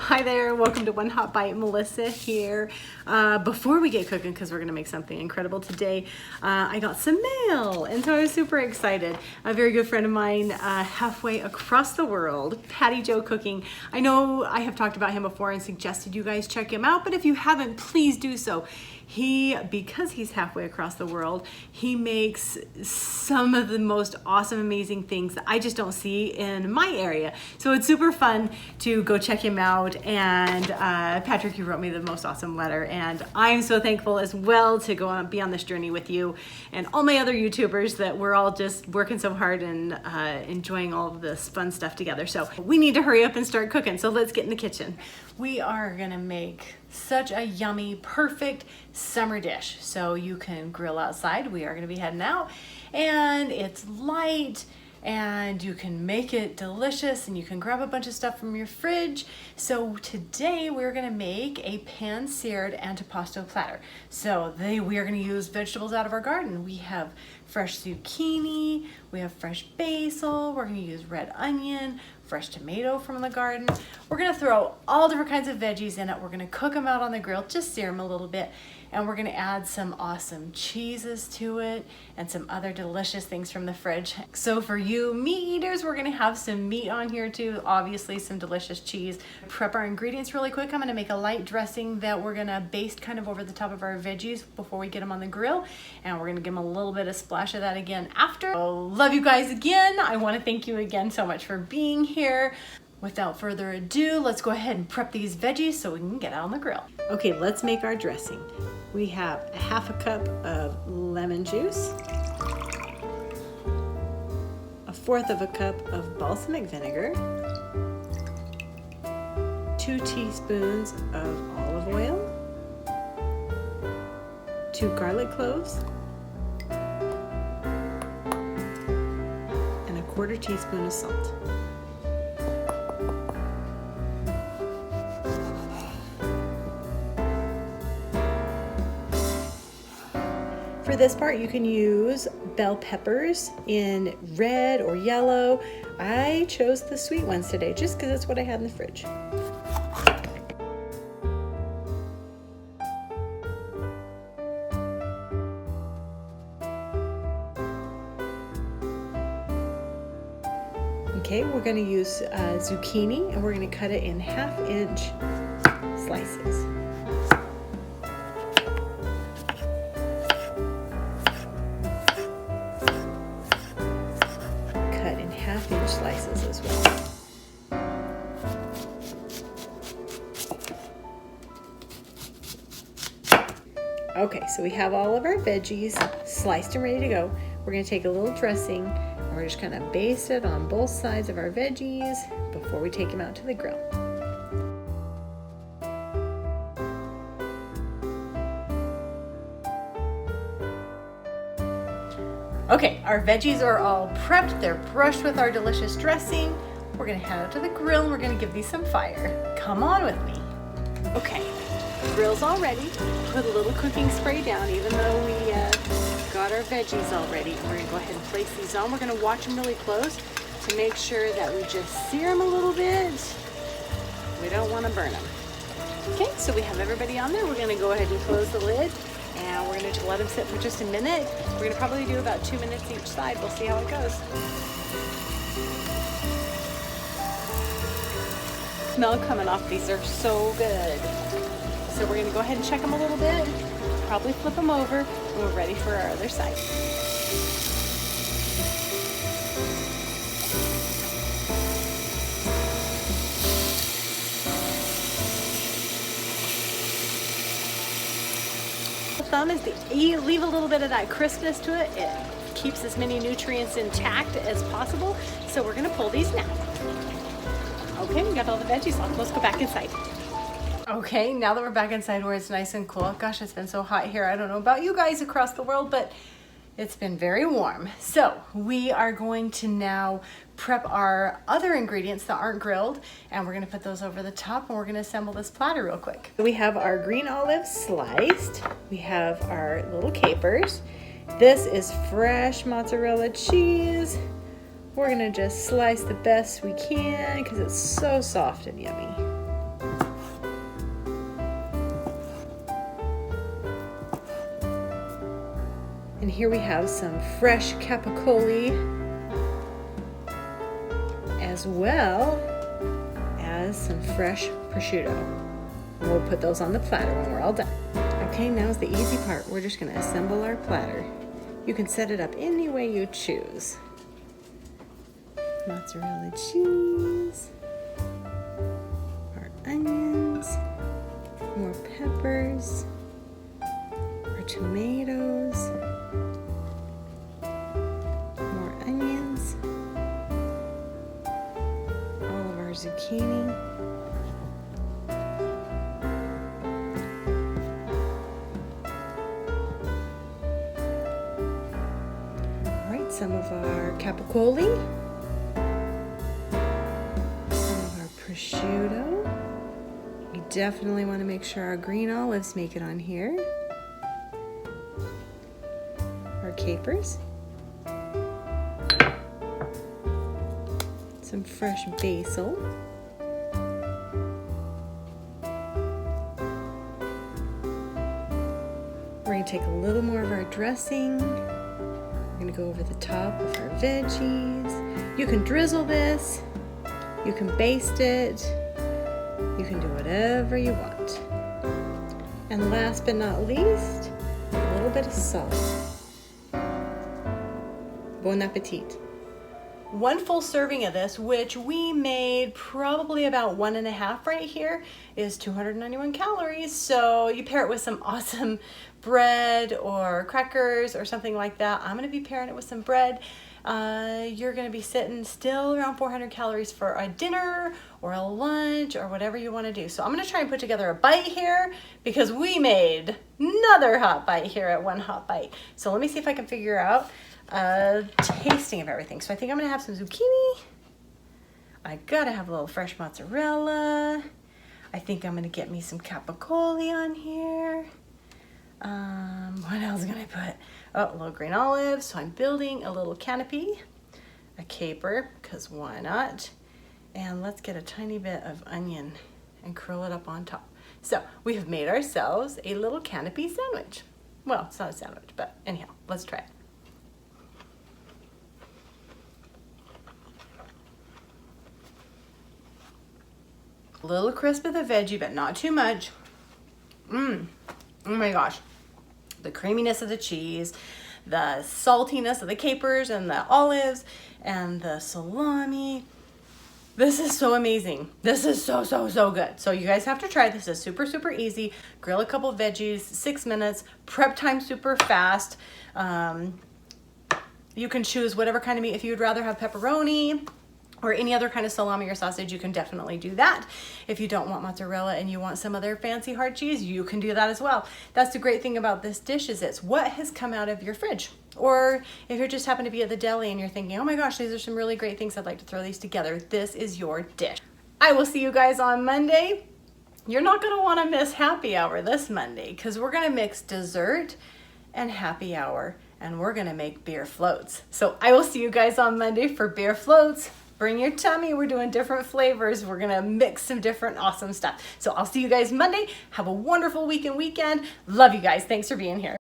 Hi there, welcome to One Hot Bite. Melissa here. Before we get cooking, because we're gonna make something incredible today, I got some mail, and so I was super excited. A very good friend of mine, halfway across the world, Patty Joe Cooking. I know I have talked about him before and suggested you guys check him out, but if you haven't, please do so. Because he's halfway across the world, he makes some of the most awesome, amazing things that I just don't see in my area. So it's super fun to go check him out. And Patrick, you wrote me the most awesome letter, and I'm so thankful as well to go on, be on this journey with you and all my other YouTubers that we're all just working so hard and enjoying all of this fun stuff together. So we need to hurry up and start cooking. So let's get in the kitchen. We are gonna make such a yummy, perfect summer dish. So you can grill outside. We are gonna be heading out, and it's light, and you can make it delicious, and you can grab a bunch of stuff from your fridge. So today we're gonna make a pan-seared antipasto platter. So we are gonna use vegetables out of our garden. We have fresh zucchini, we have fresh basil, we're gonna use red onion, fresh tomato from the garden. We're gonna throw all different kinds of veggies in it. We're gonna cook them out on the grill, just sear them a little bit. And we're gonna add some awesome cheeses to it and some other delicious things from the fridge. So for you meat eaters, we're gonna have some meat on here too, obviously some delicious cheese. Prep our ingredients really quick. I'm gonna make a light dressing that we're gonna baste kind of over the top of our veggies before we get them on the grill. And we're gonna give them a little bit of splash of that again after. So, love you guys again. I wanna thank you again so much for being here. Without further ado, let's go ahead and prep these veggies so we can get out on the grill. Okay, let's make our dressing. We have a half a cup of lemon juice, a fourth of a cup of balsamic vinegar, 2 teaspoons of olive oil, 2 garlic cloves, and a 1/4 teaspoon of salt. For this part, you can use bell peppers in red or yellow. I chose the sweet ones today just because it's what I had in the fridge. Okay, we're going to use zucchini, and we're going to cut it in 1/2-inch slices. Slices as well. Okay, so we have all of our veggies sliced and ready to go. We're going to take a little dressing, and we're just going to baste it on both sides of our veggies before we take them out to the grill. Okay, our veggies are all prepped. They're brushed with our delicious dressing. We're gonna head out to the grill, and we're gonna give these some fire. Come on with me. Okay, the grill's all ready. Put a little cooking spray down, even though we got our veggies all ready. We're gonna go ahead and place these on. We're gonna watch them really close to make sure that we just sear them a little bit. We don't wanna burn them. Okay, so we have everybody on there. We're gonna go ahead and close the lid. And we're going to let them sit for just a minute. We're going to probably do about 2 minutes each side. We'll see how it goes. Smell coming off these are so good. So we're going to go ahead and check them a little bit. Probably flip them over, and we're ready for our other side. Thumb is to leave a little bit of that crispness to it. It keeps as many nutrients intact as possible. So we're gonna pull these now. Okay, we got all the veggies on. Let's go back inside. Okay, now that we're back inside where it's nice and cool. Gosh, it's been so hot here. I don't know about you guys across the world, but it's been very warm. So we are going to now prep our other ingredients that aren't grilled, and we're gonna put those over the top, and we're gonna assemble this platter real quick. We have our green olives sliced. We have our little capers. This is fresh mozzarella cheese. We're gonna just slice the best we can because it's so soft and yummy. here we have some fresh capocollo as well as some fresh prosciutto. We'll put those on the platter when we're all done. Okay, now's the easy part. We're just gonna assemble our platter. You can set it up any way you choose. Mozzarella cheese, our onions, more peppers, our tomatoes, more onions, all of our zucchini, all right, some of our capocollo, some of our prosciutto. We definitely want to make sure our green olives make it on here. Our capers. Some fresh basil. We're going to take a little more of our dressing. We're going to go over the top of our veggies. You can drizzle this. You can baste it. You can do whatever you want. And last but not least, a little bit of salt. Bon appetit. One full serving of this, which we made probably about 1.5 right here, is 291 calories. So you pair it with some awesome bread or crackers or something like that. I'm gonna be pairing it with some bread. You're gonna be sitting still around 400 calories for a dinner or a lunch or whatever you wanna do. So I'm gonna try and put together a bite here because we made another hot bite here at One Hot Bite. So let me see if I can figure out a tasting of everything. So I think I'm gonna have some zucchini. I gotta have a little fresh mozzarella. I think I'm gonna get me some capocollo on here. What else can I put? Oh, a little green olive. So I'm building a little canopy, a caper, because why not? And let's get a tiny bit of onion and curl it up on top. So we have made ourselves a little canopy sandwich. Well, it's not a sandwich, but anyhow, let's try it. A little crisp of the veggie, but not too much. Oh my gosh. The creaminess of the cheese, the saltiness of the capers and the olives and the salami. This is so amazing. This is so good. So you guys have to try this. It's super easy. Grill a couple veggies, 6 minutes, prep time super fast. You can choose whatever kind of meat. If you'd rather have pepperoni or any other kind of salami or sausage, you can definitely do that. If you don't want mozzarella and you want some other fancy hard cheese, you can do that as well. That's the great thing about this dish, is it's what has come out of your fridge. Or if you just happen to be at the deli and you're thinking, oh my gosh, these are some really great things, I'd like to throw these together, this is your dish. I will see you guys on Monday. You're not gonna wanna miss happy hour this Monday, because we're gonna mix dessert and happy hour, and we're gonna make beer floats. So I will see you guys on Monday for beer floats. Bring your tummy. We're doing different flavors. We're gonna mix some different awesome stuff. So I'll see you guys Monday. Have a wonderful week and weekend. Love you guys. Thanks for being here.